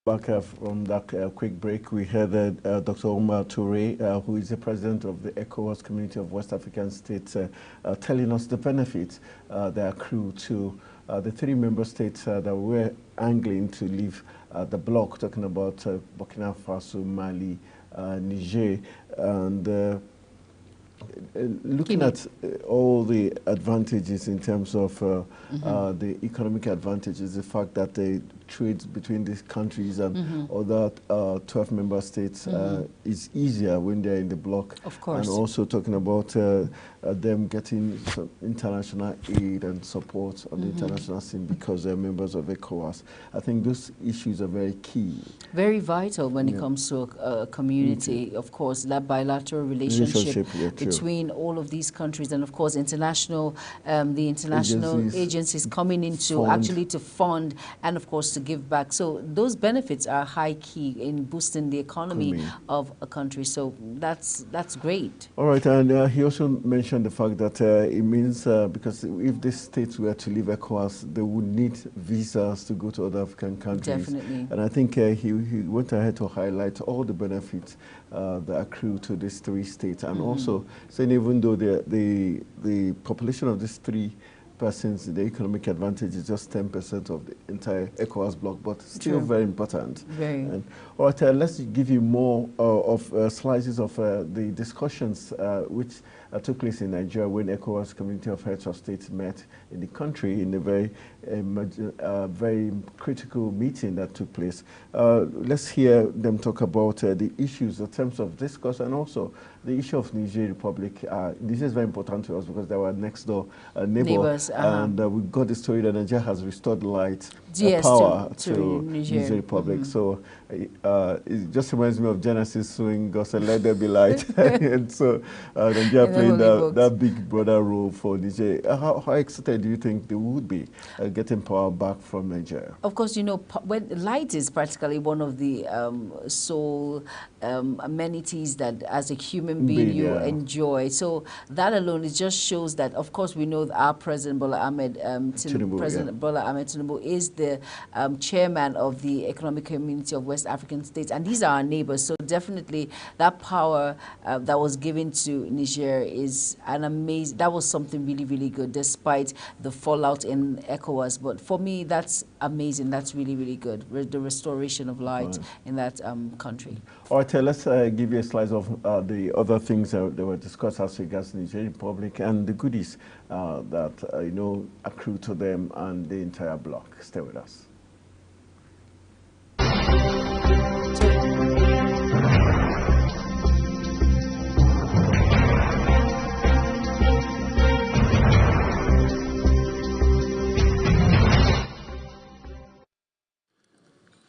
Back from that quick break, we heard Dr. Omar Toure, who is the president of the ECOWAS Community of West African States, telling us the benefits that accrue to the 3 member states that were angling to leave the bloc, talking about Burkina Faso, Mali, Niger, and looking at all the advantages in terms of the economic advantages, the fact that the trade between these countries and other 12 member states is easier when they're in the bloc. Of course. And also talking about them getting some international aid and support on the international scene because they're members of ECOWAS. I think those issues are very key. Very vital when it comes to a community. Of course, that bilateral relationship between all of these countries, and of course international, the international agencies coming in to actually to fund and of course to give back. So those benefits are high key in boosting the economy of a country. So that's great. All right, and he also mentioned the fact that it means because if these states were to leave ECOWAS, they would need visas to go to other African countries. Definitely. And I think he went ahead to highlight all the benefits that accrue to these 3 states, and also saying even though the population of these 3 persons, the economic advantage is just 10% of the entire ECOWAS bloc, but still very important. And, all right, let's give you more of slices of the discussions which took place in Nigeria when ECOWAS Community of Heads of States met in the country in a very critical meeting that took place. Let's hear them talk about the issues, the terms of discourse, and also the issue of Niger Republic. This is very important to us because they were next door neighbors, and we got the story that Nigeria has restored light, power to Niger Republic. So it just reminds me of Genesis suing God said, "Let there be light," and so Nigeria playing that big brother role for Niger. How excited do you think they would be getting power back from Nigeria? Of course, you know, when light is practically one of the sole amenities that as a human being you enjoy. So that alone, it just shows that, of course, we know that our President Bola Ahmed Tinubu, Bola Ahmed Tinubu is the chairman of the Economic Community of West African States, and these are our neighbors. So definitely that power that was given to Niger is an amazing, that was something really, really good, despite the fallout in ECOWAS. But for me, that's amazing. That's really, really good. The restoration of light in that country. All right, let's give you a slice of the other things that were discussed as regards the Nigerian Republic and the goodies that you know accrue to them and the entire bloc. Stay with us.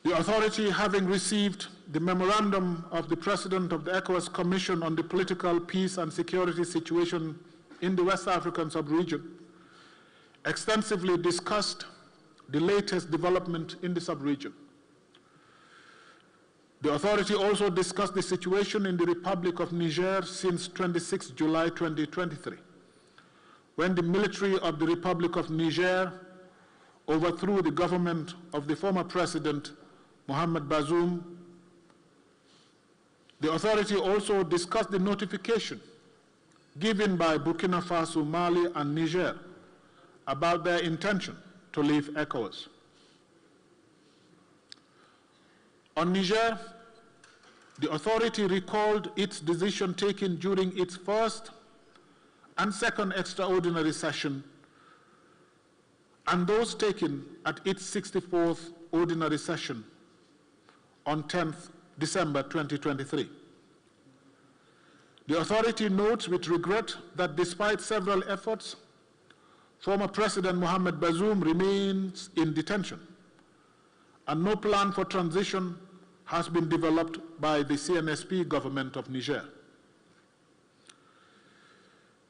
The authority, having received the memorandum of the President of the ECOWAS Commission on the political, peace and security situation in the West African sub-region, extensively discussed the latest development in the sub-region. The authority also discussed the situation in the Republic of Niger since 26 July 2023, when the military of the Republic of Niger overthrew the government of the former President Mohamed Bazoum. The authority also discussed the notification given by Burkina Faso, Mali, and Niger about their intention to leave ECOWAS. On Niger, the authority recalled its decision taken during its first and second extraordinary session and those taken at its 64th ordinary session on 10th December 2023. The authority notes with regret that despite several efforts, former President Mohamed Bazoum remains in detention, and no plan for transition has been developed by the CNSP government of Niger.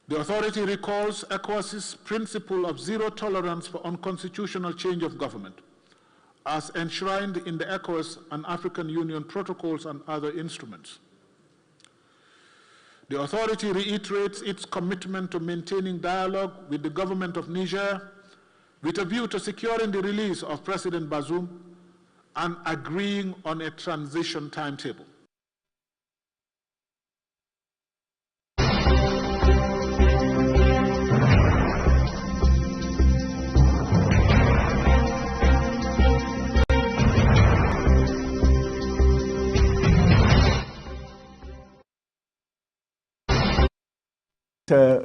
The authority recalls ECOWAS's principle of zero tolerance for unconstitutional change of government, as enshrined in the ECOWAS and African Union protocols and other instruments. The authority reiterates its commitment to maintaining dialogue with the government of Niger with a view to securing the release of President Bazoum and agreeing on a transition timetable.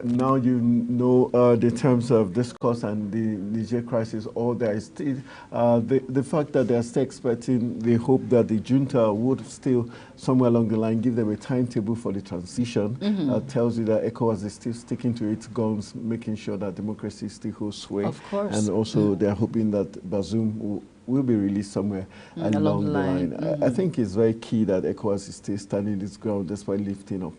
Now you know the terms of discourse and the Niger crisis, all there is still the fact that they are still expecting, they hope that the junta would still somewhere along the line give them a timetable for the transition. Tells you that ECOWAS is still sticking to its guns, making sure that democracy still holds sway. Of course. And also they are hoping that Bazoum will be released somewhere along the line. I think it's very key that ECOWAS is still standing its ground despite lifting up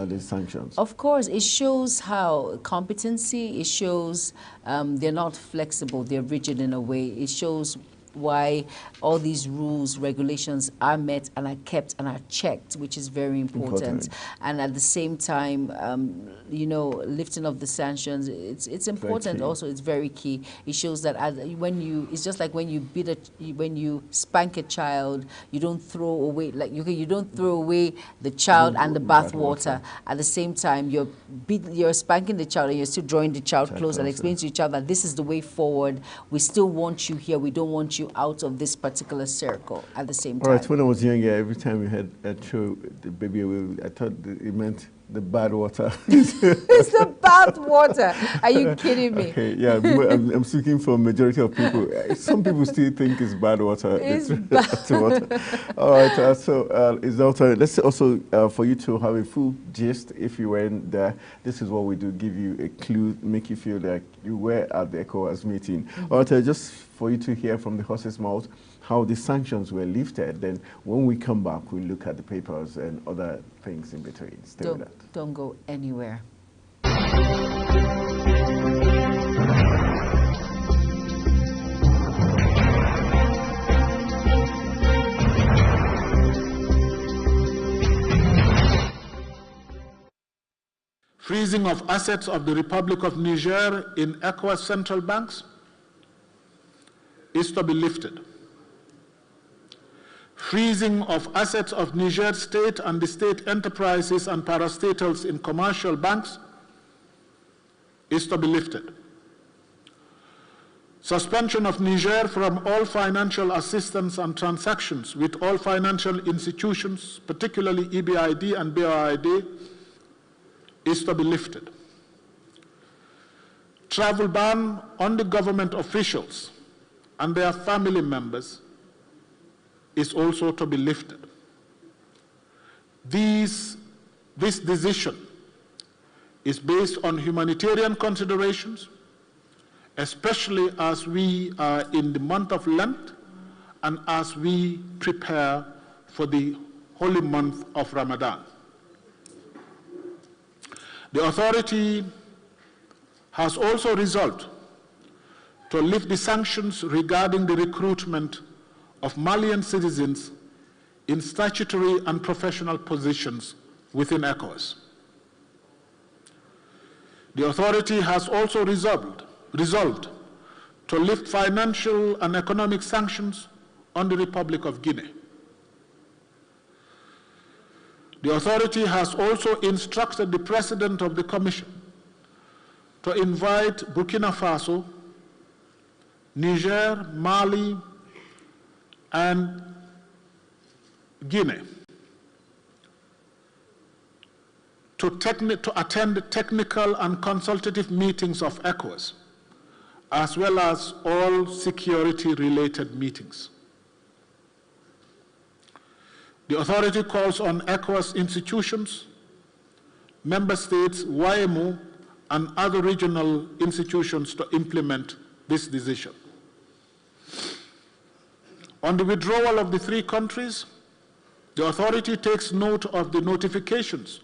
the sanctions. Of course, it shows how competency, it shows they're not flexible, they're rigid in a way. It shows why all these rules, regulations are met and are kept and are checked, which is very important. And at the same time, you know, lifting of the sanctions, it's important also, it's very key. It shows that when you, it's just like when you when you spank a child, you don't throw away, like you don't throw away the child and the bath water. At the same time, you're spanking the child and you're still drawing the child close and explaining to each other that this is the way forward. We still want you here. We don't want you out of this particular circle at the same time. All right, when I was younger, every time we had a show, the baby, I thought it meant the bad water. It's the bad water. Are you kidding me? Okay, yeah, I'm speaking for a majority of people. Some people still think it's bad water. It's bad water. All right, so it's also, let's also, for you to have a full gist, if you weren't there, this is what we do, give you a clue, make you feel like you were at the ECOWAS meeting. All right, just for you to hear from the horse's mouth how the sanctions were lifted. Then when we come back, we'll look at the papers and other things in between. Stay with that. Don't go anywhere. Freezing of assets of the Republic of Niger in ECOWAS central banks is to be lifted. Freezing of assets of Niger state and the state enterprises and parastatals in commercial banks is to be lifted. Suspension of Niger from all financial assistance and transactions with all financial institutions, particularly EBRD and BRID, is to be lifted. Travel ban on the government officials and their family members is also to be lifted. This decision is based on humanitarian considerations, especially as we are in the month of Lent and as we prepare for the holy month of Ramadan. The authority has also resolved to lift the sanctions regarding the recruitment of Malian citizens in statutory and professional positions within ECOWAS. The authority has also resolved to lift financial and economic sanctions on the Republic of Guinea. The authority has also instructed the President of the Commission to invite Burkina Faso, Niger, Mali, and Guinea to attend technical and consultative meetings of ECOWAS, as well as all security-related meetings. The authority calls on ECOWAS institutions, member states, YMO, and other regional institutions to implement this decision. On the withdrawal of the three countries, the authority takes note of the notifications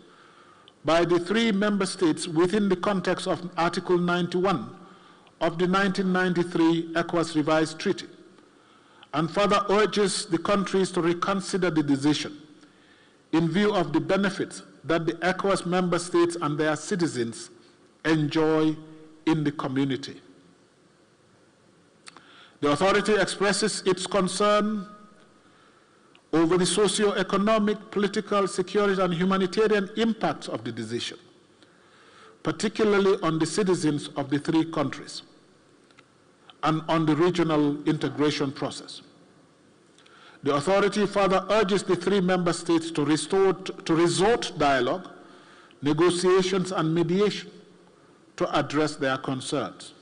by the three member states within the context of Article 91 of the 1993 ECOWAS Revised Treaty, and further urges the countries to reconsider the decision in view of the benefits that the ECOWAS member states and their citizens enjoy in the community. The authority expresses its concern over the socio-economic, political, security, and humanitarian impacts of the decision, particularly on the citizens of the three countries and on the regional integration process. The authority further urges the three member states to resort dialogue, negotiations, and mediation to address their concerns.